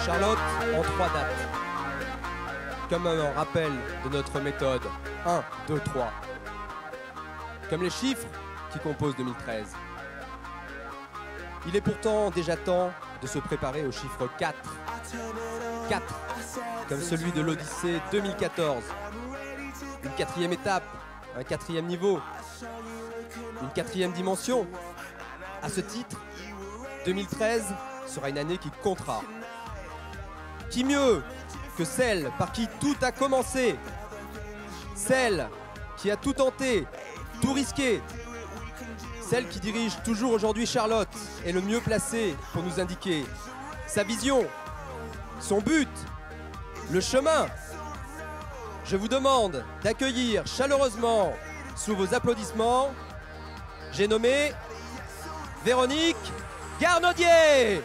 Charlotte en 3 dates. Comme un rappel de notre méthode 1, 2, 3. Comme les chiffres qui composent 2013. Il est pourtant déjà temps de se préparer au chiffre 4. 4, comme celui de l'Odyssée 2014. Une 4e étape, un 4e niveau, une 4e dimension. À ce titre, 2013 sera une année qui comptera. Qui mieux que celle par qui tout a commencé? Celle qui a tout tenté, tout risqué. Celle qui dirige toujours aujourd'hui Charlotte est le mieux placée pour nous indiquer sa vision, son but, le chemin. Je vous demande d'accueillir chaleureusement, sous vos applaudissements, j'ai nommé Véronique Garnaudier.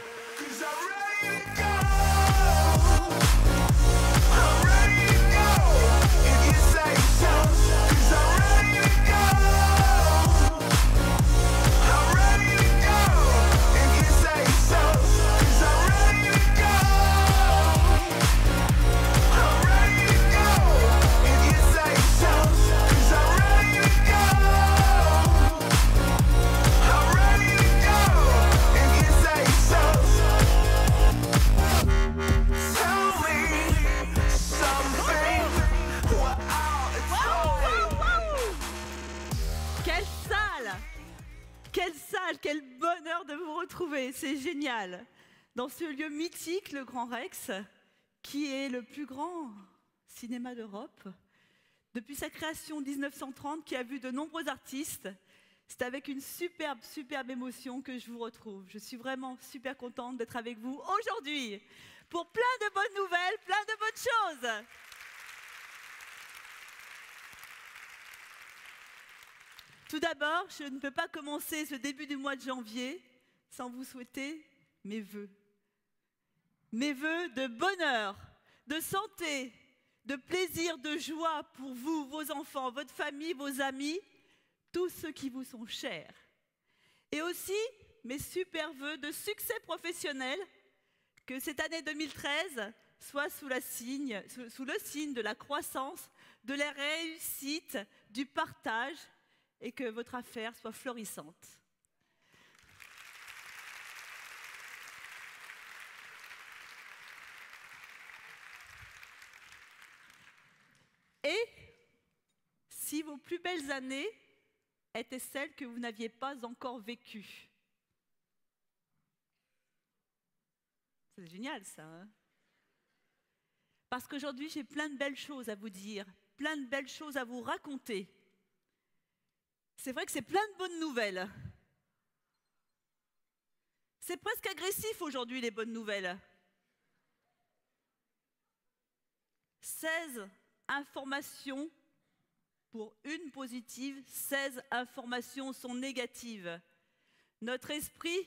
Quel bonheur de vous retrouver, c'est génial. Dans ce lieu mythique, le Grand Rex, qui est le plus grand cinéma d'Europe, depuis sa création en 1930, qui a vu de nombreux artistes, c'est avec une superbe émotion que je vous retrouve. Je suis vraiment super contente d'être avec vous aujourd'hui pour plein de bonnes nouvelles, plein de bonnes choses. Tout d'abord, je ne peux pas commencer ce début du mois de janvier sans vous souhaiter mes vœux. Mes vœux de bonheur, de santé, de plaisir, de joie pour vous, vos enfants, votre famille, vos amis, tous ceux qui vous sont chers. Et aussi mes super vœux de succès professionnel, que cette année 2013 soit sous le signe de la croissance, de la réussite, du partage, et que votre affaire soit florissante. Et si vos plus belles années étaient celles que vous n'aviez pas encore vécues. C'est génial ça, hein? Parce qu'aujourd'hui, j'ai plein de belles choses à vous dire, plein de belles choses à vous raconter. C'est vrai que c'est plein de bonnes nouvelles. C'est presque agressif aujourd'hui, les bonnes nouvelles. 16 informations pour une positive, 16 informations sont négatives. Notre esprit,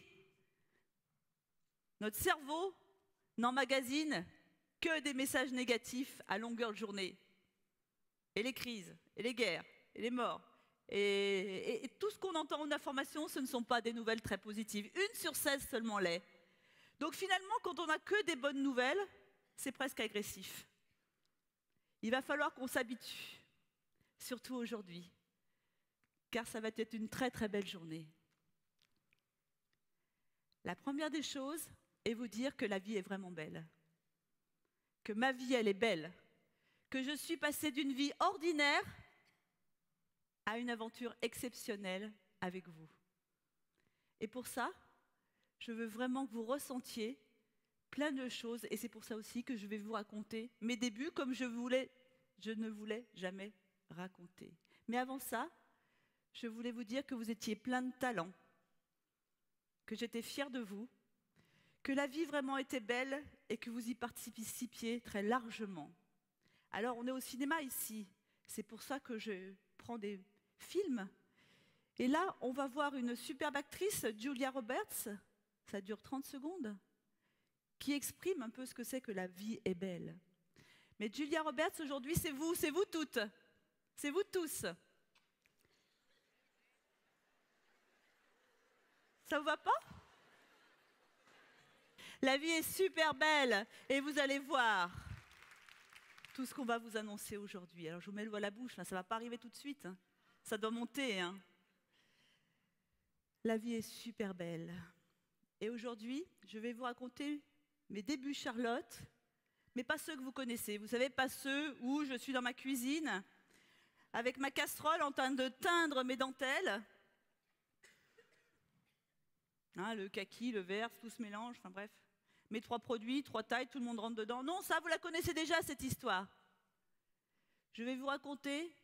notre cerveau n'emmagasine que des messages négatifs à longueur de journée. Et les crises, et les guerres, et les morts. Et tout ce qu'on entend en information, ce ne sont pas des nouvelles très positives. 1 sur 16 seulement l'est. Donc finalement, quand on n'a que des bonnes nouvelles, c'est presque agressif. Il va falloir qu'on s'habitue, surtout aujourd'hui, car ça va être une très très belle journée. La première des choses est vous dire que la vie est vraiment belle. Que ma vie, elle est belle. Que je suis passée d'une vie ordinaire à une aventure exceptionnelle avec vous. Et pour ça, je veux vraiment que vous ressentiez plein de choses, et c'est pour ça aussi que je vais vous raconter mes débuts comme je ne voulais jamais raconter. Mais avant ça, je voulais vous dire que vous étiez plein de talent, que j'étais fière de vous, que la vie vraiment était belle et que vous y participiez très largement. Alors, on est au cinéma ici, c'est pour ça que je prends des films. Et là, on va voir une superbe actrice, Julia Roberts, ça dure 30 secondes, qui exprime un peu ce que c'est que la vie est belle. Mais Julia Roberts, aujourd'hui, c'est vous toutes, c'est vous tous. Ça vous va pas? La vie est super belle et vous allez voir tout ce qu'on va vous annoncer aujourd'hui. Alors je vous mets le doigt à la bouche, ça ne va pas arriver tout de suite. Hein. Ça doit monter. Hein. La vie est super belle. Et aujourd'hui, je vais vous raconter mes débuts Charlotte, mais pas ceux que vous connaissez. Vous savez, pas ceux où je suis dans ma cuisine avec ma casserole en train de teindre mes dentelles. Hein, le kaki, le vert, tout se mélange, enfin bref. Mes 3 produits, 3 tailles, tout le monde rentre dedans. Non, ça, vous la connaissez déjà, cette histoire. Je vais vous raconter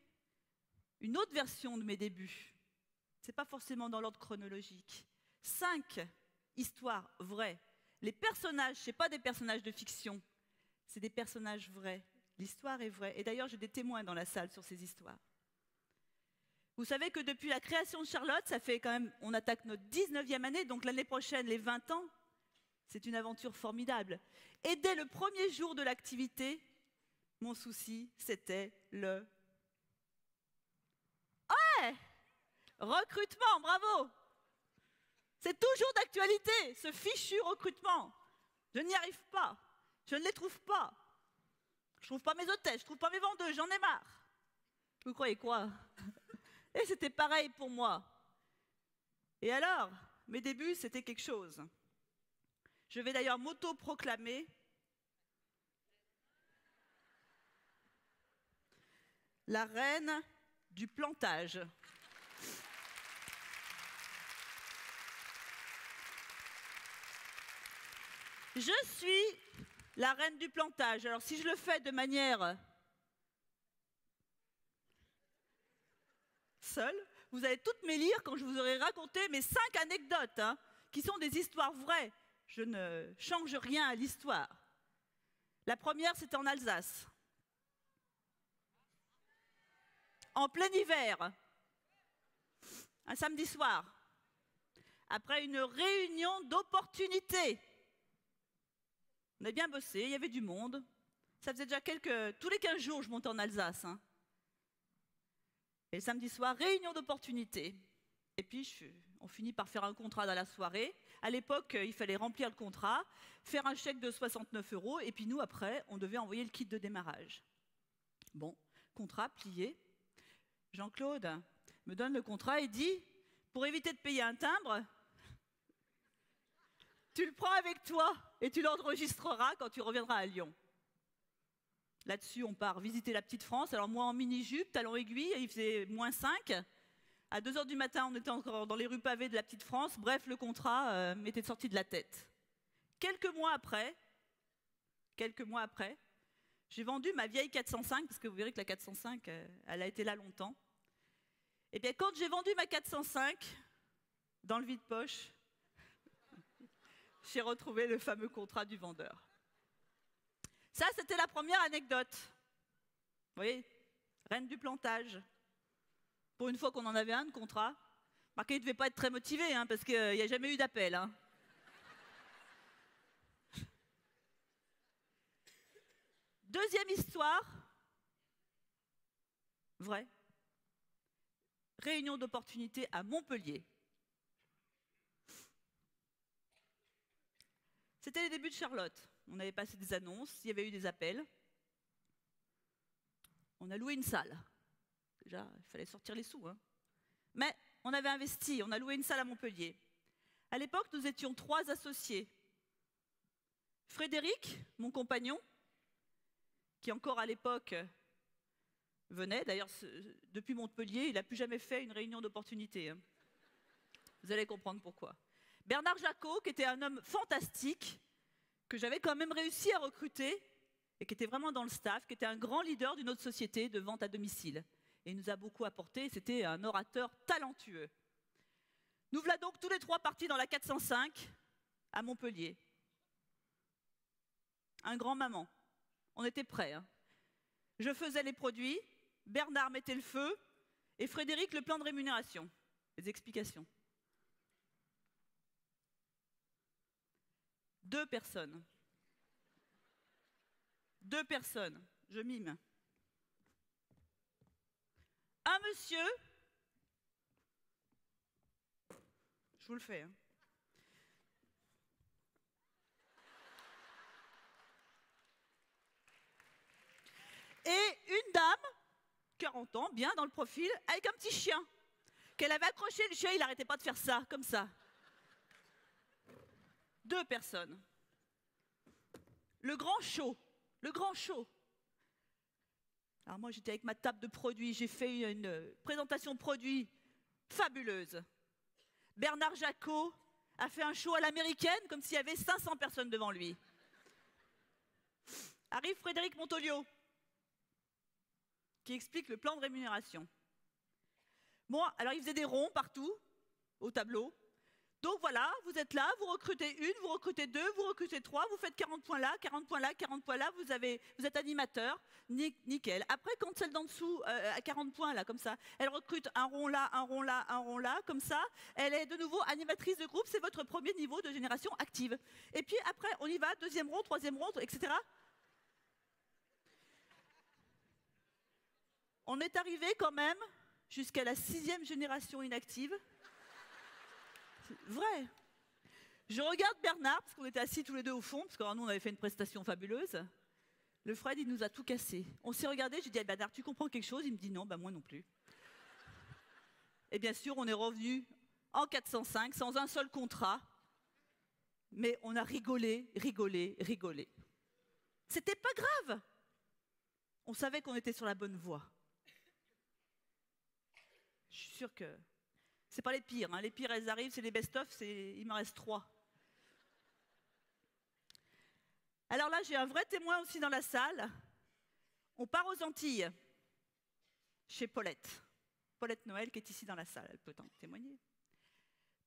une autre version de mes débuts. Ce n'est pas forcément dans l'ordre chronologique. 5 histoires vraies. Les personnages, ce n'est pas des personnages de fiction, c'est des personnages vrais. L'histoire est vraie. Et d'ailleurs, j'ai des témoins dans la salle sur ces histoires. Vous savez que depuis la création de Charlotte, ça fait quand même, on attaque notre 19e année, donc l'année prochaine, les 20 ans. C'est une aventure formidable. Et dès le premier jour de l'activité, mon souci, c'était le... Ouais! Recrutement, bravo! C'est toujours d'actualité, ce fichu recrutement. Je n'y arrive pas. Je ne les trouve pas. Je ne trouve pas mes hôtesses, je ne trouve pas mes vendeuses, j'en ai marre. Vous croyez quoi? Et c'était pareil pour moi. Et alors, mes débuts, c'était quelque chose. Je vais d'ailleurs m'auto-proclamer la reine du plantage. Je suis la reine du plantage. Alors si je le fais de manière seule, vous allez toutes me lire quand je vous aurai raconté mes 5 anecdotes, hein, qui sont des histoires vraies. Je ne change rien à l'histoire. La première, c'était en Alsace. En plein hiver, un samedi soir, après une réunion d'opportunités. On a bien bossé, il y avait du monde. Ça faisait déjà tous les 15 jours, je montais en Alsace. Hein. Et le samedi soir, réunion d'opportunités. Et puis, on finit par faire un contrat dans la soirée. À l'époque, il fallait remplir le contrat, faire un chèque de 69 €, et puis nous, après, on devait envoyer le kit de démarrage. Bon, contrat plié. Jean-Claude me donne le contrat et dit, pour éviter de payer un timbre, tu le prends avec toi et tu l'enregistreras quand tu reviendras à Lyon. Là-dessus, on part visiter la petite France. Alors moi, en mini-jupe, talons aiguilles, il faisait -5. À 2 h du matin, on était encore dans les rues pavées de la petite France. Bref, le contrat m'était sorti de la tête. Quelques mois après, j'ai vendu ma vieille 405, parce que vous verrez que la 405, elle a été là longtemps. Et bien, quand j'ai vendu ma 405, dans le vide-poche, j'ai retrouvé le fameux contrat du vendeur. Ça, c'était la première anecdote. Vous voyez, reine du plantage. Pour une fois qu'on en avait un de contrat, marqué, il ne devait pas être très motivé, hein, parce qu'il n'y a jamais eu d'appel. Hein. Deuxième histoire, vraie. Réunion d'opportunités à Montpellier. C'était les débuts de Charlotte. On avait passé des annonces, il y avait eu des appels. On a loué une salle. Déjà, il fallait sortir les sous. Hein. Mais on avait investi, on a loué une salle à Montpellier. À l'époque, nous étions 3 associés. Frédéric, mon compagnon, qui encore à l'époque venait. D'ailleurs, depuis Montpellier, il n'a plus jamais fait une réunion d'opportunité. Hein. Vous allez comprendre pourquoi. Bernard Jacot, qui était un homme fantastique, que j'avais quand même réussi à recruter, et qui était vraiment dans le staff, qui était un grand leader d'une autre société de vente à domicile. Et il nous a beaucoup apporté, c'était un orateur talentueux. Nous voilà donc tous les 3 partis dans la 405 à Montpellier. Un grand-maman. On était prêts. Hein. Je faisais les produits, Bernard mettait le feu, et Frédéric le plan de rémunération. Les explications. 2 personnes. 2 personnes. Je mime. Un monsieur, je vous le fais, hein. une dame, 40 ans, bien dans le profil, avec un petit chien, qu'elle avait accroché. Le chien, il n'arrêtait pas de faire ça, comme ça. 2 personnes. Le grand show. Le grand show. Alors moi, j'étais avec ma table de produits, j'ai fait une présentation produit fabuleuse. Bernard Jacot a fait un show à l'américaine, comme s'il y avait 500 personnes devant lui. Arrive Frédéric Montoliu, qui explique le plan de rémunération. Bon, alors il faisait des ronds partout, au tableau. Donc voilà, vous êtes là, vous recrutez 1, vous recrutez 2, vous recrutez 3, vous faites 40 points là, 40 points là, 40 points là, vous êtes animateur, nickel. Après, quand celle d'en dessous, à 40 points là, comme ça, elle recrute un rond là, un rond là, un rond là, comme ça, elle est de nouveau animatrice de groupe, c'est votre premier niveau de génération active. Et puis après, on y va, 2e rond, 3e rond, etc. On est arrivé quand même jusqu'à la 6e génération inactive. Vrai. Je regarde Bernard, parce qu'on était assis tous les 2 au fond, parce que nous on avait fait une prestation fabuleuse. Le Fred, il nous a tout cassé. On s'est regardé, j'ai dit à Bernard, tu comprends quelque chose? Il me dit non, bah moi non plus. Et bien sûr, on est revenu en 405, sans un seul contrat. Mais on a rigolé, rigolé, rigolé. C'était pas grave. On savait qu'on était sur la bonne voie. Je suis sûre que c'est pas les pires. Hein. Les pires, elles arrivent, c'est les best-of, il m'en reste 3. Alors là, j'ai un vrai témoin aussi dans la salle. On part aux Antilles, chez Paulette. Paulette Noël, qui est ici dans la salle, elle peut en témoigner.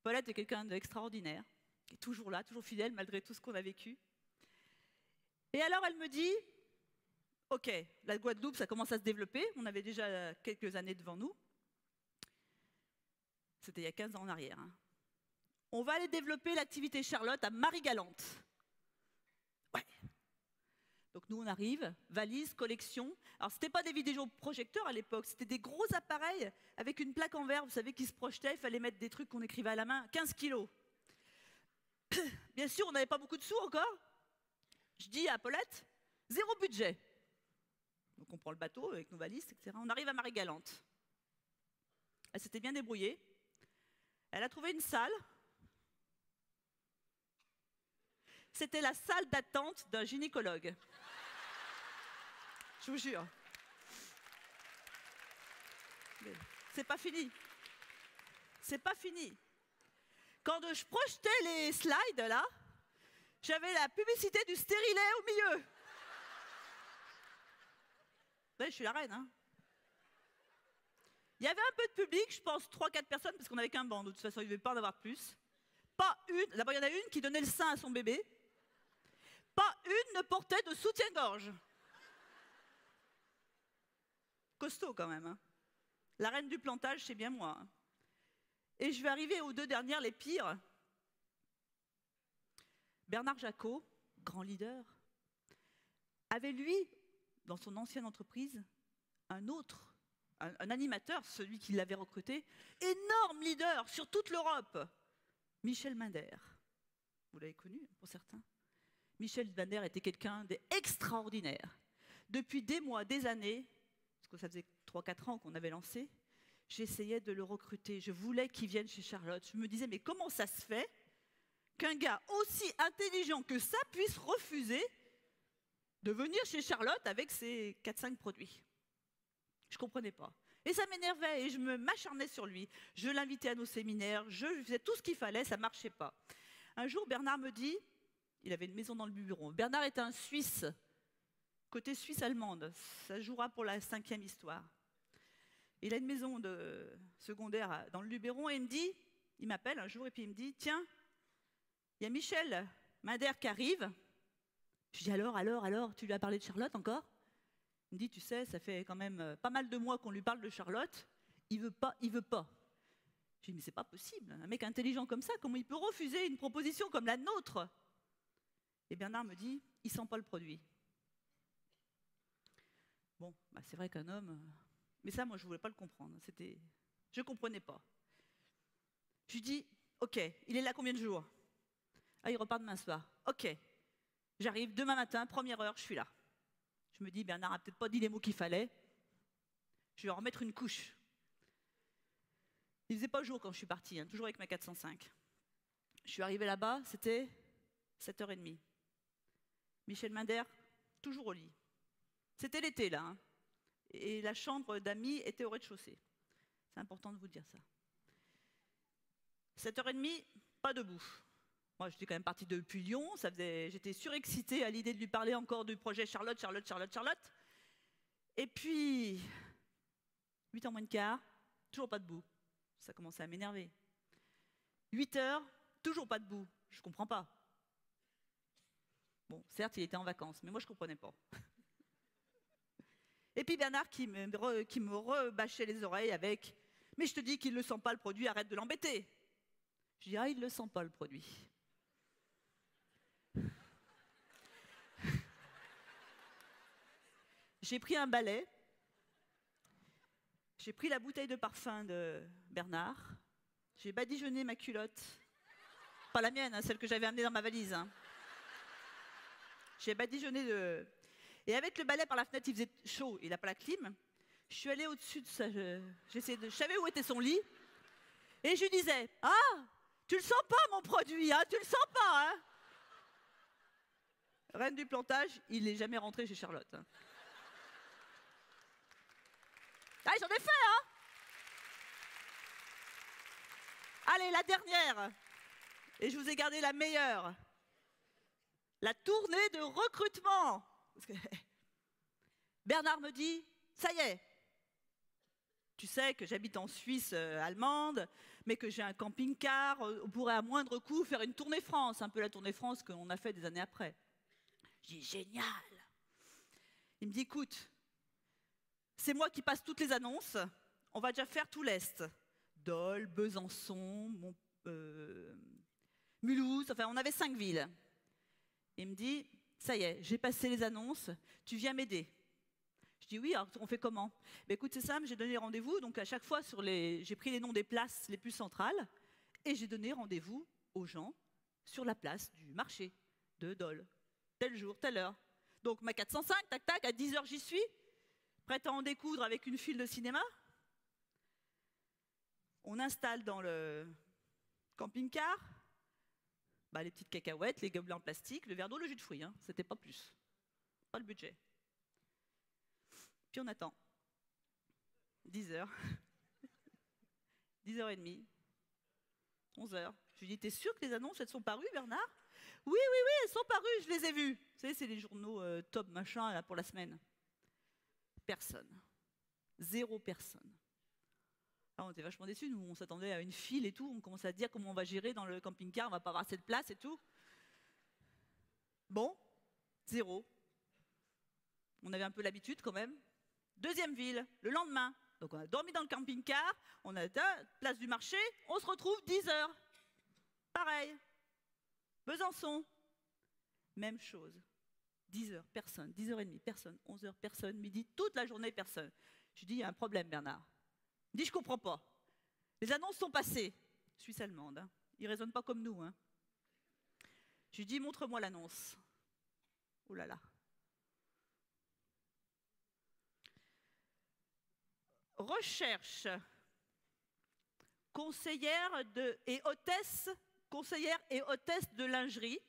Paulette est quelqu'un d'extraordinaire, qui est toujours là, toujours fidèle, malgré tout ce qu'on a vécu. Et alors, elle me dit, OK, la Guadeloupe, ça commence à se développer. On avait déjà quelques années devant nous. C'était il y a 15 ans en arrière. Hein. On va aller développer l'activité Charlotte à Marie-Galante. Ouais. Donc nous, on arrive, valise, collection. Alors, ce n'était pas des vidéoprojecteurs à l'époque, c'était des gros appareils avec une plaque en verre, vous savez, qui se projetait. Il fallait mettre des trucs qu'on écrivait à la main, 15 kilos. Bien sûr, on n'avait pas beaucoup de sous encore. Je dis à Paulette, 0 budget. Donc on prend le bateau avec nos valises, etc. On arrive à Marie-Galante. Elle s'était bien débrouillée. Elle a trouvé une salle. C'était la salle d'attente d'un gynécologue. Je vous jure. C'est pas fini. C'est pas fini. Quand je projetais les slides, là, j'avais la publicité du stérilet au milieu. Ouais, je suis la reine, hein. Il y avait un peu de public, je pense 3-4 personnes, parce qu'on n'avait qu'un banc, de toute façon, il ne devait pas en avoir plus. Pas une, d'abord il y en a une qui donnait le sein à son bébé. Pas une ne portait de soutien-gorge. Costaud quand même. Hein. La reine du plantage, c'est bien moi. Hein. Et je vais arriver aux 2 dernières, les pires. Bernard Jacot, grand leader, avait lui, dans son ancienne entreprise, un autre, un animateur, celui qui l'avait recruté, énorme leader sur toute l'Europe, Michel Minder. Vous l'avez connu pour certains. Michel Minder était quelqu'un d'extraordinaire. Depuis des mois, des années, parce que ça faisait 3-4 ans qu'on avait lancé, j'essayais de le recruter. Je voulais qu'il vienne chez Charlotte. Je me disais, mais comment ça se fait qu'un gars aussi intelligent que ça puisse refuser de venir chez Charlotte avec ses 4-5 produits? Je ne comprenais pas. Et ça m'énervait et je m'acharnais sur lui. Je l'invitais à nos séminaires, je faisais tout ce qu'il fallait, ça ne marchait pas. Un jour, Bernard me dit, il avait une maison dans le Luberon. Bernard est un Suisse, côté Suisse-allemande. Ça jouera pour la 5e histoire. Il a une maison de secondaire dans le Luberon et il m'appelle un jour et puis il me dit, tiens, il y a Michel Minder qui arrive. Je dis alors, tu lui as parlé de Charlotte encore? Il me dit, tu sais, ça fait quand même pas mal de mois qu'on lui parle de Charlotte. Il veut pas. Je dis, mais c'est pas possible. Un mec intelligent comme ça, comment il peut refuser une proposition comme la nôtre? Et Bernard me dit, il sent pas le produit. Bon, bah c'est vrai qu'un homme... Mais ça, moi, je voulais pas le comprendre. Je comprenais pas. Je lui dis, ok, il est là combien de jours? Ah, il repart demain soir. Ok, j'arrive demain matin, 1re heure, je suis là. Je me dis, Bernard n'a peut-être pas dit les mots qu'il fallait. Je vais en remettre une couche. Il ne faisait pas jour quand je suis partie, toujours avec ma 405. Je suis arrivée là-bas, c'était 7h30. Michel Minder, toujours au lit. C'était l'été, là. Et la chambre d'amis était au rez-de-chaussée. C'est important de vous dire ça. 7h30, pas debout. Moi, j'étais quand même partie depuis Lyon. J'étais surexcitée à l'idée de lui parler encore du projet Charlotte. Et puis, 8h moins le quart, toujours pas debout. Ça commençait à m'énerver. 8h, toujours pas debout. Je comprends pas. Bon, certes, il était en vacances, mais moi, je comprenais pas. Et puis Bernard qui me rebâchait les oreilles avec « Mais je te dis qu'il ne le sent pas le produit, arrête de l'embêter !» Je dis « Ah, il ne le sent pas le produit. » J'ai pris un balai, j'ai pris la bouteille de parfum de Bernard, j'ai badigeonné ma culotte, pas la mienne, hein, celle que j'avais amenée dans ma valise. Hein. J'ai badigeonné de... Et avec le balai par la fenêtre, il faisait chaud, il n'a pas la clim. Je suis allée au-dessus de ça, je savais où était son lit. Et je lui disais, « Ah, tu le sens pas mon produit, hein, tu le sens pas, hein ?» Reine du plantage, il n'est jamais rentré chez Charlotte. Hein. Ah, j'en ai fait, hein. Allez, la dernière. Et je vous ai gardé la meilleure. La tournée de recrutement. Bernard me dit, ça y est, tu sais que j'habite en Suisse allemande, mais que j'ai un camping-car, on pourrait à moindre coût faire une tournée France, un peu la tournée France qu'on a fait des années après. Je dis, génial. Il me dit, écoute, c'est moi qui passe toutes les annonces, on va déjà faire tout l'Est. Dole, Besançon, Mulhouse, enfin on avait 5 villes. Il me dit, ça y est, j'ai passé les annonces, tu viens m'aider. Je dis oui, alors on fait comment? Ben écoute, c'est simple, j'ai donné rendez-vous, donc à chaque fois, j'ai pris les noms des places les plus centrales et j'ai donné rendez-vous aux gens sur la place du marché de Dole. Tel jour, telle heure. Donc ma 405, tac tac, à 10h j'y suis, prête à en découdre avec une file de cinéma. On installe dans le camping-car les petites cacahuètes, les gobelets en plastique, le verre d'eau, le jus de fruits, hein, c'était pas plus. Pas le budget. Puis on attend. 10h. 10h30. 11h. Je lui dis, t'es sûr que les annonces, elles sont parues, Bernard? Oui, elles sont parues, je les ai vues. Vous savez, c'est les journaux top machin là, pour la semaine. Personne. 0 personne. Alors on était vachement déçus, nous, on s'attendait à une file et tout, on commençait à dire comment on va gérer dans le camping-car, on va pas avoir assez de place et tout. Bon, 0. On avait un peu l'habitude quand même. Deuxième ville, le lendemain. Donc on a dormi dans le camping-car, on a été place du marché, on se retrouve 10h. Pareil. Besançon, même chose. 10h, personne. 10h30, personne. 11h, personne. Midi, toute la journée, personne. Je dis, il y a un problème, Bernard. Il dit, je comprends pas. Les annonces sont passées. Suisse allemande, hein. Ils ne raisonnent pas comme nous. Hein. Je lui dis, montre-moi l'annonce. Oh là là. Recherche conseillère et hôtesse de lingerie.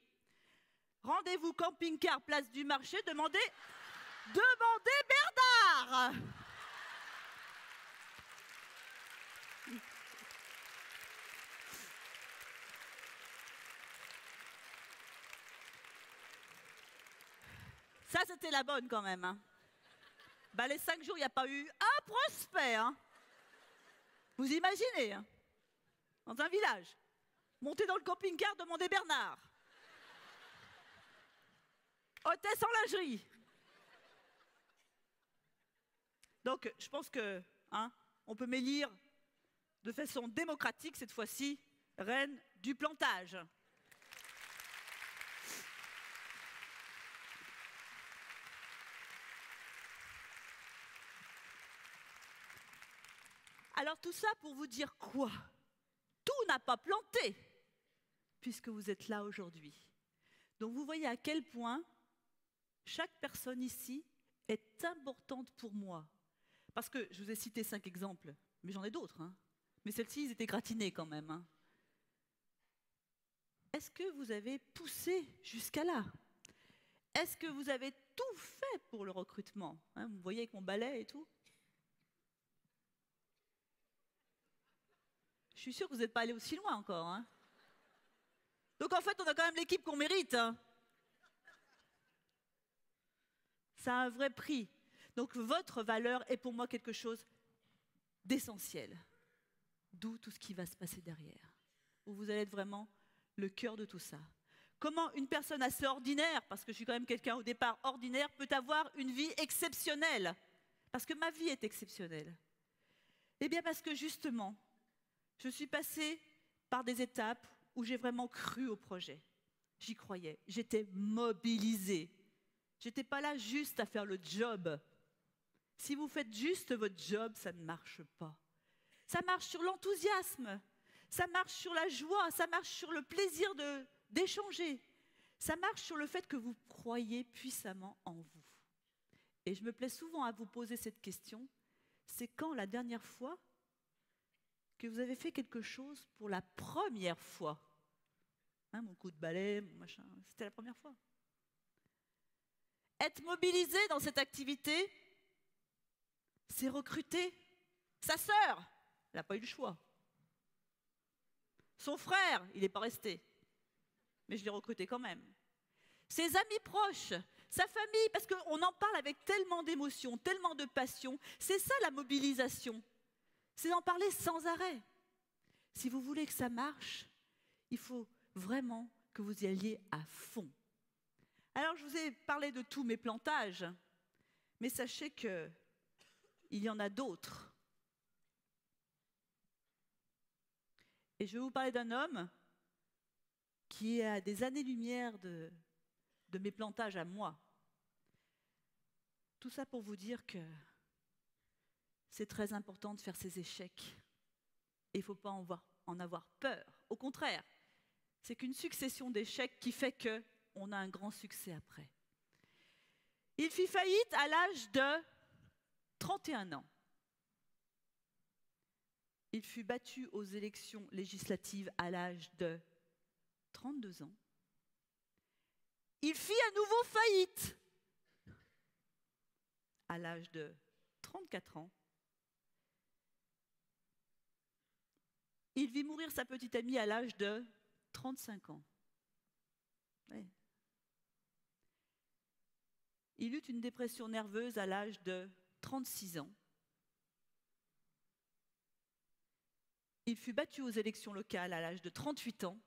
Rendez-vous camping-car, place du marché, demandez Bernard. Ça, c'était la bonne quand même. Hein. Les 5 jours, il n'y a pas eu un prospect. Hein. Vous imaginez, hein, dans un village, monter dans le camping-car, demander Bernard. Hôtesse en lingerie. Donc, je pense que, hein, on peut m'élire de façon démocratique cette fois-ci, reine du plantage. Alors tout ça pour vous dire quoi? Tout n'a pas planté, puisque vous êtes là aujourd'hui. Donc vous voyez à quel point chaque personne ici est importante pour moi. Parce que je vous ai cité 5 exemples, mais j'en ai d'autres. Hein. Mais celles-ci, ils étaient gratinés quand même. Hein. Est-ce que vous avez poussé jusqu'à là? Est-ce que vous avez tout fait pour le recrutement? Hein, vous voyez avec mon balai et tout? Je suis sûre que vous n'êtes pas allé aussi loin encore. Hein. Donc en fait, on a quand même l'équipe qu'on mérite. Hein. Ça a un vrai prix. Donc votre valeur est pour moi quelque chose d'essentiel. D'où tout ce qui va se passer derrière. Où vous allez être vraiment le cœur de tout ça. Comment une personne assez ordinaire, parce que je suis quand même quelqu'un au départ ordinaire, peut avoir une vie exceptionnelle? Parce que ma vie est exceptionnelle. Eh bien parce que justement, je suis passée par des étapes où j'ai vraiment cru au projet. J'y croyais, j'étais mobilisée. Je n'étais pas là juste à faire le job. Si vous faites juste votre job, ça ne marche pas. Ça marche sur l'enthousiasme, ça marche sur la joie, ça marche sur le plaisir d'échanger. Ça marche sur le fait que vous croyez puissamment en vous. Et je me plais souvent à vous poser cette question, c'est quand la dernière fois que vous avez fait quelque chose pour la première fois? Hein, mon coup de balai, mon machin, c'était la première fois. Être mobilisé dans cette activité, c'est recruter sa sœur. Elle n'a pas eu le choix. Son frère, il n'est pas resté. Mais je l'ai recruté quand même. Ses amis proches, sa famille, parce qu'on en parle avec tellement d'émotion, tellement de passion. C'est ça la mobilisation. C'est d'en parler sans arrêt. Si vous voulez que ça marche, il faut vraiment que vous y alliez à fond. Alors, je vous ai parlé de tous mes plantages, mais sachez qu'il y en a d'autres. Et je vais vous parler d'un homme qui est à des années-lumière de mes plantages à moi. Tout ça pour vous dire que c'est très important de faire ses échecs. Et il ne faut pas en avoir peur. Au contraire, c'est qu'une succession d'échecs qui fait qu'on a un grand succès après. Il fit faillite à l'âge de 31 ans. Il fut battu aux élections législatives à l'âge de 32 ans. Il fit à nouveau faillite à l'âge de 34 ans. Il vit mourir sa petite amie à l'âge de 35 ans. Ouais. Il eut une dépression nerveuse à l'âge de 36 ans. Il fut battu aux élections locales à l'âge de 38 ans.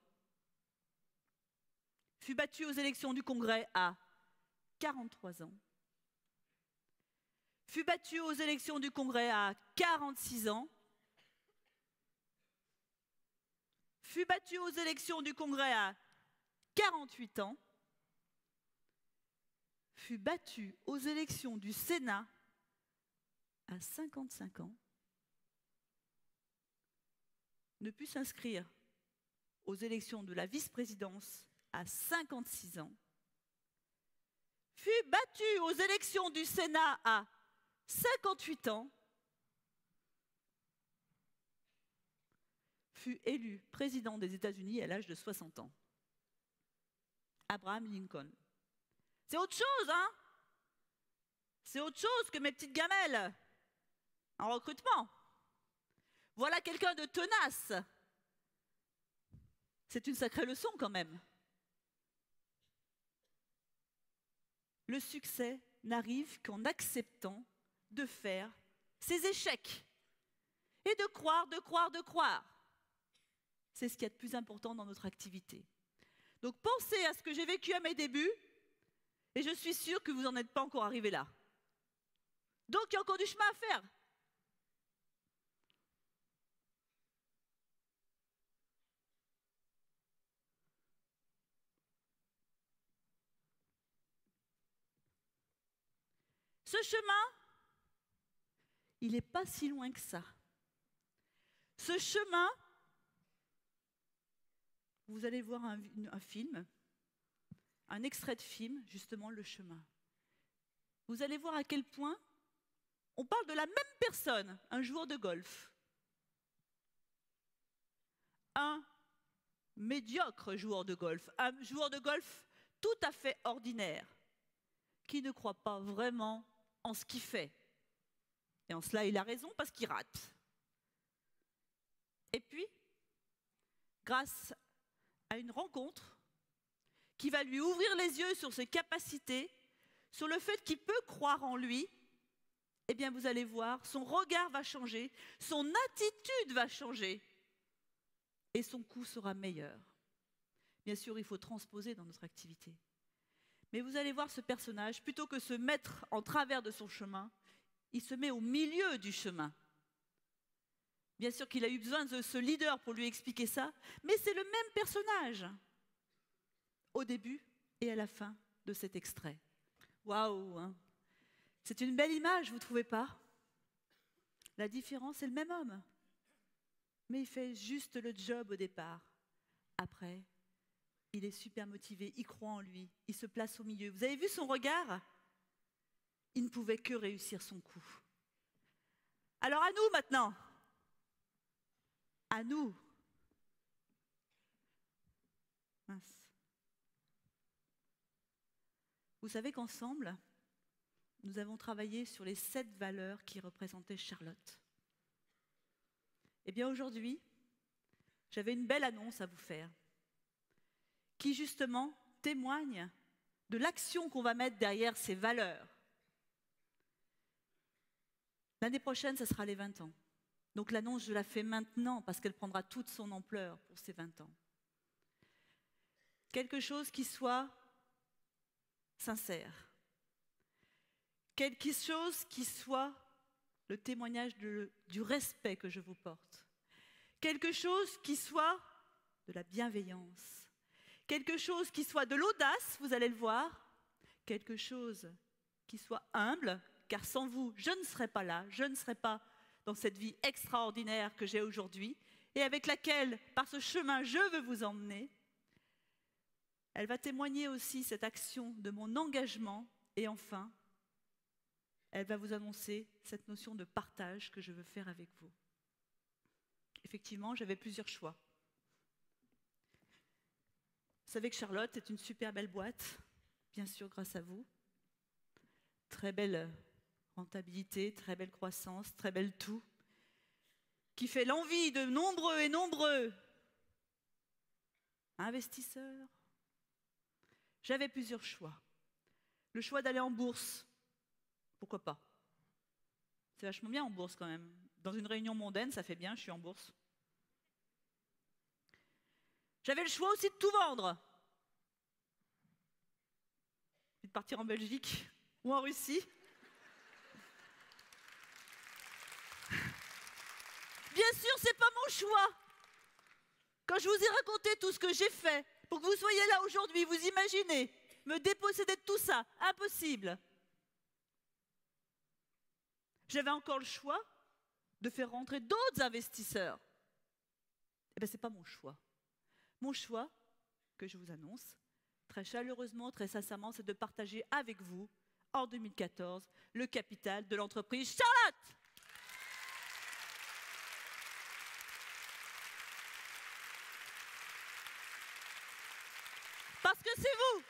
Fut battu aux élections du Congrès à 43 ans. Fut battu aux élections du Congrès à 46 ans. Fut battu aux élections du Congrès à 48 ans. Fut battu aux élections du Sénat à 55 ans. Ne put s'inscrire aux élections de la vice-présidence à 56 ans. Fut battu aux élections du Sénat à 58 ans. Fut élu président des États-Unis à l'âge de 60 ans. Abraham Lincoln. C'est autre chose, hein? C'est autre chose que mes petites gamelles en recrutement. Voilà quelqu'un de tenace. C'est une sacrée leçon quand même. Le succès n'arrive qu'en acceptant de faire ses échecs. Et de croire, de croire, de croire. C'est ce qu'il y a de plus important dans notre activité. Donc pensez à ce que j'ai vécu à mes débuts, et je suis sûre que vous n'en êtes pas encore arrivé là. Donc il y a encore du chemin à faire. Ce chemin, il n'est pas si loin que ça. Ce chemin, vous allez voir un film, un extrait de film, justement, Le Chemin. vous allez voir à quel point on parle de la même personne, un joueur de golf. Un médiocre joueur de golf, un joueur de golf tout à fait ordinaire, qui ne croit pas vraiment en ce qu'il fait. Et en cela, il a raison parce qu'il rate. Et puis, grâce à une rencontre qui va lui ouvrir les yeux sur ses capacités, sur le fait qu'il peut croire en lui, eh bien vous allez voir, son regard va changer, son attitude va changer et son coup sera meilleur. Bien sûr, il faut transposer dans notre activité. Mais vous allez voir ce personnage, plutôt que se mettre en travers de son chemin, il se met au milieu du chemin. Bien sûr qu'il a eu besoin de ce leader pour lui expliquer ça, mais c'est le même personnage au début et à la fin de cet extrait. Waouh, hein. C'est une belle image, vous ne trouvez pas? La différence, c'est le même homme. Mais il fait juste le job au départ. Après, il est super motivé, il croit en lui, il se place au milieu. Vous avez vu son regard? Il ne pouvait que réussir son coup. Alors à nous maintenant. À nous. Mince. Vous savez qu'ensemble, nous avons travaillé sur les 7 valeurs qui représentaient Charlotte. Eh bien aujourd'hui, j'avais une belle annonce à vous faire, qui justement témoigne de l'action qu'on va mettre derrière ces valeurs. L'année prochaine, ce sera les 20 ans. Donc l'annonce, je la fais maintenant parce qu'elle prendra toute son ampleur pour ces 20 ans. Quelque chose qui soit sincère. Quelque chose qui soit le témoignage du respect que je vous porte. Quelque chose qui soit de la bienveillance. Quelque chose qui soit de l'audace, vous allez le voir. Quelque chose qui soit humble, car sans vous, je ne serais pas là, je ne serais pas dans cette vie extraordinaire que j'ai aujourd'hui et avec laquelle, par ce chemin, je veux vous emmener. Elle va témoigner aussi cette action de mon engagement et enfin, elle va vous annoncer cette notion de partage que je veux faire avec vous. Effectivement, j'avais plusieurs choix. Vous savez que Charlotte est une super belle boîte, bien sûr grâce à vous. Très belle rentabilité, très belle croissance, très belle tout, qui fait l'envie de nombreux et nombreux investisseurs. J'avais plusieurs choix. Le choix d'aller en bourse, pourquoi pas? C'est vachement bien en bourse quand même. Dans une réunion mondaine, ça fait bien, je suis en bourse. J'avais le choix aussi de tout vendre. De partir en Belgique ou en Russie. Bien sûr, c'est pas mon choix. Quand je vous ai raconté tout ce que j'ai fait pour que vous soyez là aujourd'hui, vous imaginez me déposséder de tout ça? Impossible. J'avais encore le choix de faire rentrer d'autres investisseurs. Eh bien, ce n'est pas mon choix. Mon choix, que je vous annonce, très chaleureusement, très sincèrement, c'est de partager avec vous, en 2014, le capital de l'entreprise Charlotte. Parce que c'est vous.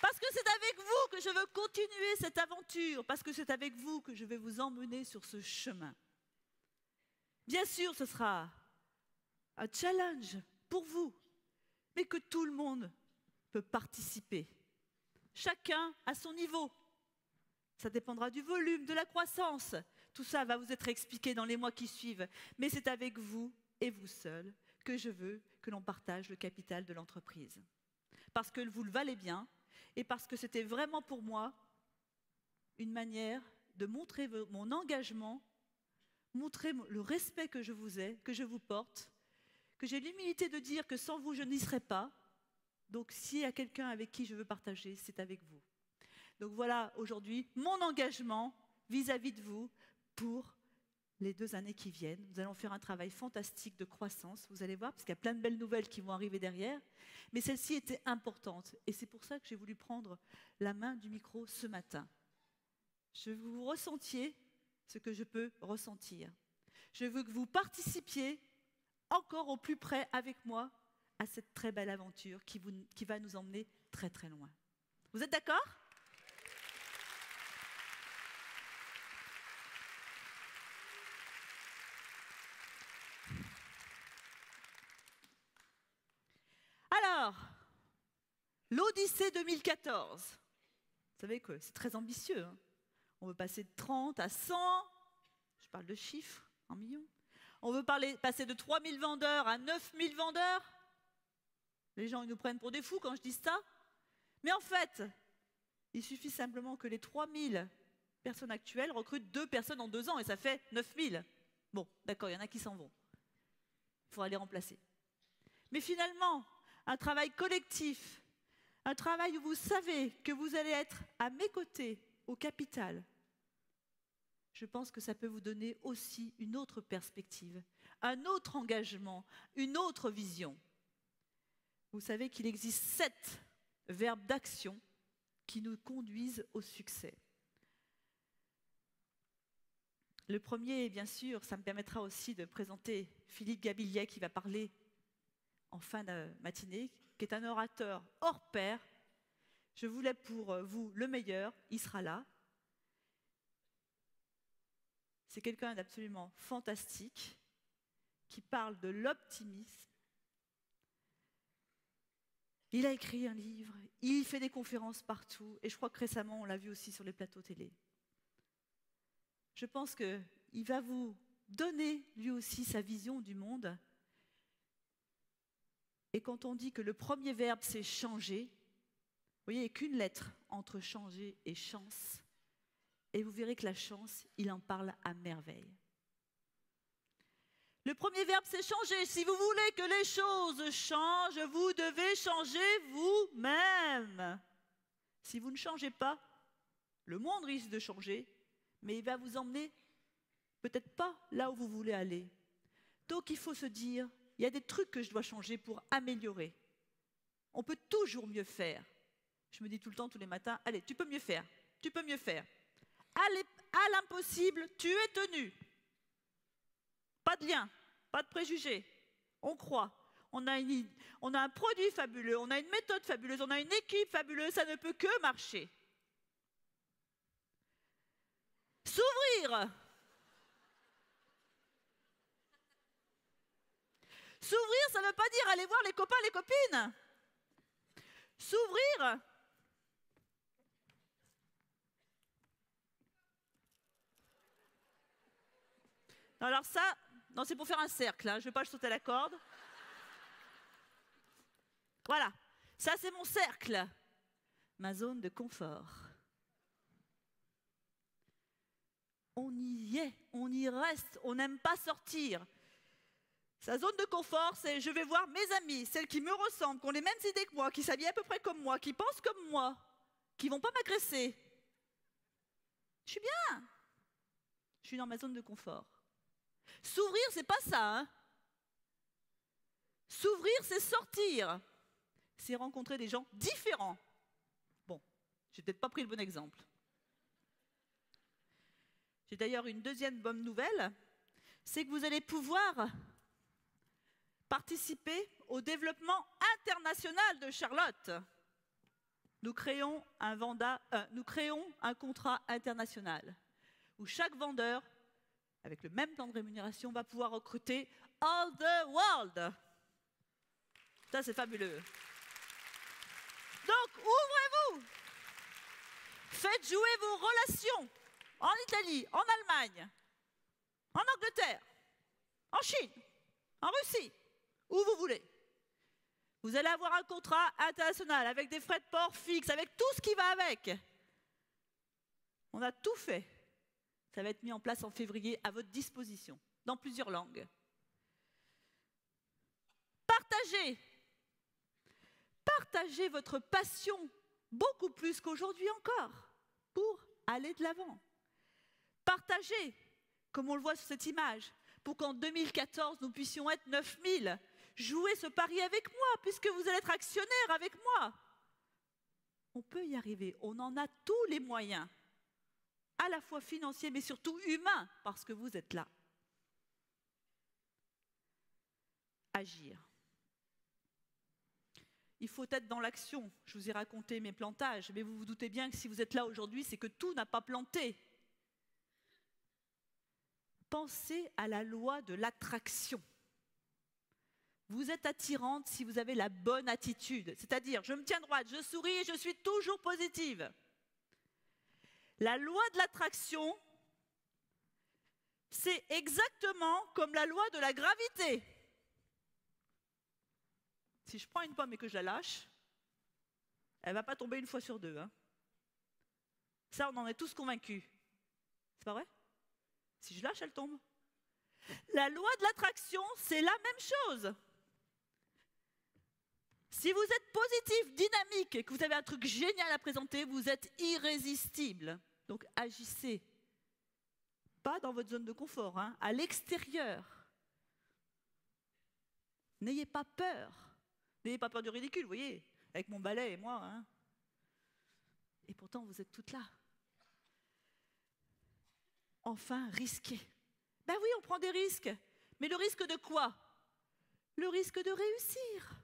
Parce que c'est avec vous que je veux continuer cette aventure. Parce que c'est avec vous que je vais vous emmener sur ce chemin. Bien sûr, ce sera un challenge pour vous, mais que tout le monde peut participer. Chacun à son niveau. Ça dépendra du volume, de la croissance. Tout ça va vous être expliqué dans les mois qui suivent. Mais c'est avec vous et vous seul que je veux que l'on partage le capital de l'entreprise. Parce que vous le valez bien et parce que c'était vraiment pour moi une manière de montrer mon engagement, montrer le respect que je vous ai, que je vous porte, que j'ai l'humilité de dire que sans vous, je n'y serais pas. Donc, s'il y a quelqu'un avec qui je veux partager, c'est avec vous. Donc voilà, aujourd'hui, mon engagement vis-à-vis de vous pour les 2 années qui viennent. Nous allons faire un travail fantastique de croissance, vous allez voir, parce qu'il y a plein de belles nouvelles qui vont arriver derrière. Mais celle-ci était importante, et c'est pour ça que j'ai voulu prendre la main du micro ce matin. Je veux que vous ressentiez ce que je peux ressentir. Je veux que vous participiez encore au plus près avec moi à cette très belle aventure qui va nous emmener très très loin. Vous êtes d'accord ? Alors, l'Odyssée 2014. Vous savez que c'est très ambitieux. Hein. On veut passer de 30 à 100. Je parle de chiffres, en millions. On veut passer de 3000 vendeurs à 9000 vendeurs. Les gens ils nous prennent pour des fous quand je dis ça. Mais en fait, il suffit simplement que les 3000 personnes actuelles recrutent 2 personnes en 2 ans et ça fait 9000. Bon, d'accord, il y en a qui s'en vont. Il faudra les remplacer. Mais finalement, un travail collectif, un travail où vous savez que vous allez être à mes côtés au capital, je pense que ça peut vous donner aussi une autre perspective, un autre engagement, une autre vision. Vous savez qu'il existe 7 verbes d'action qui nous conduisent au succès. Le premier, bien sûr, ça me permettra aussi de présenter Philippe Gabillet qui va parler en fin de matinée, qui est un orateur hors pair. Je voulais pour vous le meilleur, il sera là. C'est quelqu'un d'absolument fantastique qui parle de l'optimisme. Il a écrit un livre, il fait des conférences partout et je crois que récemment on l'a vu aussi sur les plateaux télé. Je pense qu'il va vous donner lui aussi sa vision du monde. Et quand on dit que le premier verbe c'est changer, vous voyez, il n'y a qu'une lettre entre changer et chance. Et vous verrez que la chance, il en parle à merveille. Le premier verbe, c'est changer. Si vous voulez que les choses changent, vous devez changer vous-même. Si vous ne changez pas, le monde risque de changer, mais il va vous emmener peut-être pas là où vous voulez aller. Donc il faut se dire, il y a des trucs que je dois changer pour améliorer. On peut toujours mieux faire. Je me dis tout le temps, tous les matins, allez, tu peux mieux faire, tu peux mieux faire. À l'impossible, tu es tenu. Pas de lien, pas de préjugés. On croit. On a un produit fabuleux, on a une méthode fabuleuse, on a une équipe fabuleuse, ça ne peut que marcher. S'ouvrir. S'ouvrir, ça ne veut pas dire aller voir les copains, les copines. S'ouvrir. Alors ça, non, c'est pour faire un cercle, hein. Je ne vais pas sauter la corde. Voilà, ça c'est mon cercle, ma zone de confort. On y est, on y reste, on n'aime pas sortir. Sa zone de confort, c'est je vais voir mes amis, celles qui me ressemblent, qui ont les mêmes idées que moi, qui s'habillent à peu près comme moi, qui pensent comme moi, qui ne vont pas m'agresser. Je suis bien. Je suis dans ma zone de confort. S'ouvrir, c'est pas ça. Hein. S'ouvrir, c'est sortir. C'est rencontrer des gens différents. Bon, j'ai peut-être pas pris le bon exemple. J'ai d'ailleurs une deuxième bonne nouvelle, c'est que vous allez pouvoir participer au développement international de Charlotte. Nous créons un contrat international où chaque vendeur, avec le même plan de rémunération, va pouvoir recruter all the world. Ça, c'est fabuleux. Donc, ouvrez-vous. Faites jouer vos relations en Italie, en Allemagne, en Angleterre, en Chine, en Russie, où vous voulez. Vous allez avoir un contrat international avec des frais de port fixes, avec tout ce qui va avec. On a tout fait. Ça va être mis en place en février à votre disposition, dans plusieurs langues. Partagez. Partagez votre passion beaucoup plus qu'aujourd'hui encore pour aller de l'avant. Partagez comme on le voit sur cette image, pour qu'en 2014, nous puissions être 9000. Jouez ce pari avec moi, puisque vous allez être actionnaire avec moi. On peut y arriver, on en a tous les moyens, à la fois financiers, mais surtout humains, parce que vous êtes là. Agir. Il faut être dans l'action. Je vous ai raconté mes plantages, mais vous vous doutez bien que si vous êtes là aujourd'hui, c'est que tout n'a pas planté. Pensez à la loi de l'attraction. Vous êtes attirante si vous avez la bonne attitude, c'est-à-dire je me tiens droite, je souris et je suis toujours positive. La loi de l'attraction, c'est exactement comme la loi de la gravité. Si je prends une pomme et que je la lâche, elle ne va pas tomber une fois sur deux. Hein. Ça, on en est tous convaincus. C'est pas vrai? Si je lâche, elle tombe. La loi de l'attraction, c'est la même chose. Si vous êtes positif, dynamique et que vous avez un truc génial à présenter, vous êtes irrésistible. Donc agissez. Pas dans votre zone de confort, hein, à l'extérieur. N'ayez pas peur. N'ayez pas peur du ridicule, vous voyez, avec mon balai et moi. Hein. Et pourtant, vous êtes toutes là. Enfin, risquez. Ben oui, on prend des risques. Mais le risque de quoi? Le risque de réussir.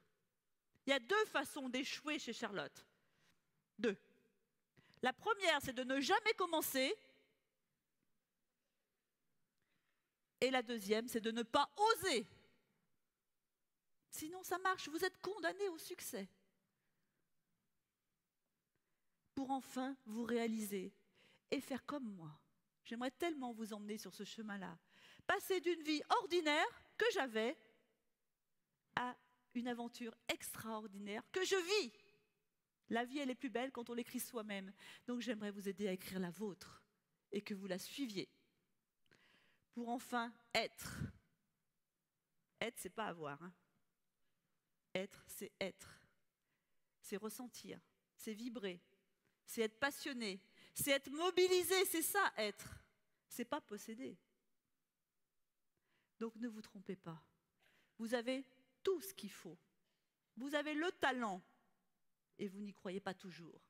Il y a deux façons d'échouer chez Charlotte. Deux. La première, c'est de ne jamais commencer. Et la deuxième, c'est de ne pas oser. Sinon, ça marche. Vous êtes condamné au succès. Pour enfin vous réaliser et faire comme moi. J'aimerais tellement vous emmener sur ce chemin-là. Passer d'une vie ordinaire que j'avais à une aventure extraordinaire que je vis. La vie, elle est plus belle quand on l'écrit soi-même. Donc j'aimerais vous aider à écrire la vôtre et que vous la suiviez. Pour enfin être. Être, c'est pas avoir. Hein. Être, c'est être. C'est ressentir. C'est vibrer. C'est être passionné. C'est être mobilisé. C'est ça, être. C'est pas posséder. Donc ne vous trompez pas. Vous avez tout ce qu'il faut. Vous avez le talent. Et vous n'y croyez pas toujours.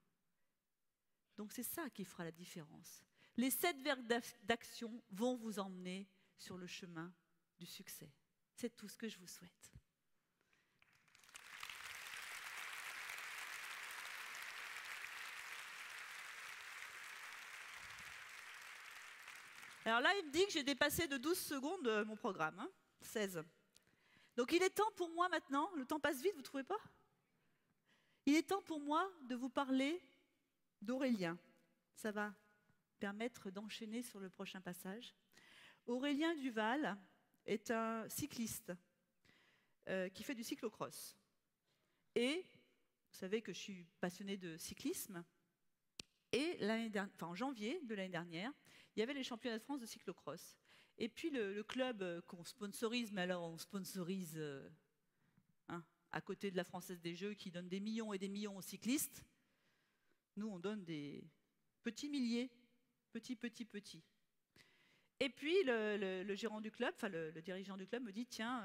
Donc c'est ça qui fera la différence. Les 7 verbes d'action vont vous emmener sur le chemin du succès. C'est tout ce que je vous souhaite. Alors là, il me dit que j'ai dépassé de 12 secondes mon programme, hein, 16. Donc il est temps pour moi maintenant, le temps passe vite, vous ne trouvez pas? Il est temps pour moi de vous parler d'Aurélien. Ça va permettre d'enchaîner sur le prochain passage. Aurélien Duval est un cycliste qui fait du cyclocross. Et vous savez que je suis passionnée de cyclisme. Et en janvier de l'année dernière, il y avait les championnats de France de cyclocross. Et puis le club qu'on sponsorise, mais alors on sponsorise à côté de la Française des Jeux qui donne des millions et des millions aux cyclistes. Nous, on donne des petits milliers, petits. Et puis le gérant du club, enfin le dirigeant du club me dit, tiens,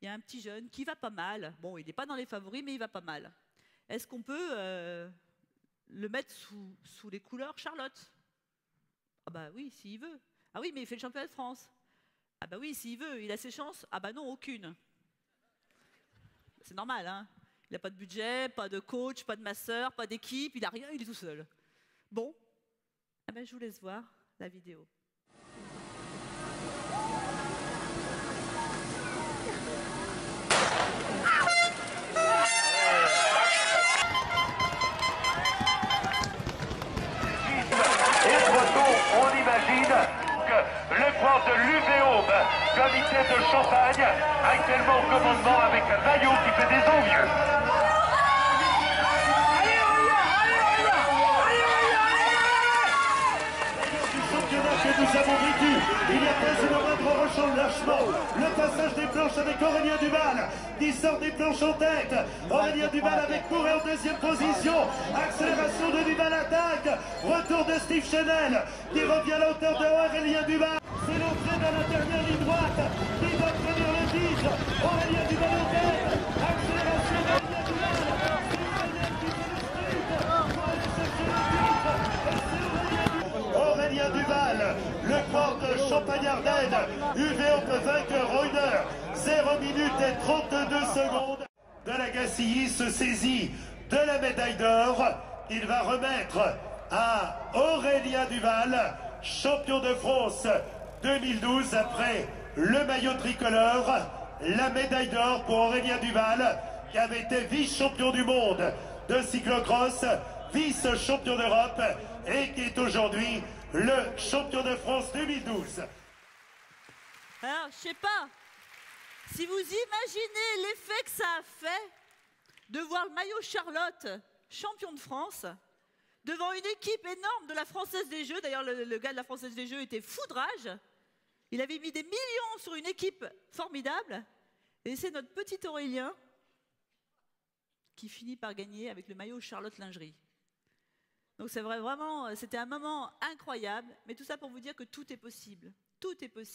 il y a un petit jeune qui va pas mal. Bon, il n'est pas dans les favoris, mais il va pas mal. Est-ce qu'on peut le mettre sous les couleurs Charlotte? Ah bah oui, s'il veut. Ah oui, mais il fait le championnat de France. Ah bah oui, s'il veut, il a ses chances. Ah bah non, aucune. C'est normal, hein. Il n'a pas de budget, pas de coach, pas de masseur, pas d'équipe, il n'a rien, il est tout seul. Bon, ah ben je vous laisse voir la vidéo. On imagine que l'épreuve de l'UVO, comité de Champagne, actuellement au commandement avec Maillot qui fait des envieux. Du championnat que nous avons vécu, il y a pas le moindre relâchement. Le passage des planches avec Aurélien Duval, qui sort des planches en tête. Aurélien Duval avec Courret en deuxième position. Accélération de Duval, attaque. Retour de Steve Chenel qui revient à la hauteur de Aurélien Duval. C'est l'entrée Aurélien Duval en tête. Accélération d'Aurélien Duval. Aurélien Duval, le porte Champagne-Ardenne, UV vainqueur Reuner, 0 minutes et 32 secondes. De la Gacilly se saisit de la médaille d'or. Il va remettre à Aurélien Duval, champion de France 2012, après le maillot tricolore, la médaille d'or pour Aurélien Duval, qui avait été vice-champion du monde de cyclocross, vice-champion d'Europe et qui est aujourd'hui le champion de France 2012. Alors, je sais pas, si vous imaginez l'effet que ça a fait de voir le maillot Charlotte, champion de France, devant une équipe énorme de la Française des Jeux. D'ailleurs, le gars de la Française des Jeux était foudrage. Il avait mis des millions sur une équipe formidable. Et c'est notre petit Aurélien qui finit par gagner avec le maillot Charlotte Lingerie. Donc c'est vrai, vraiment, c'était un moment incroyable. Mais tout ça pour vous dire que tout est possible. Tout est possible.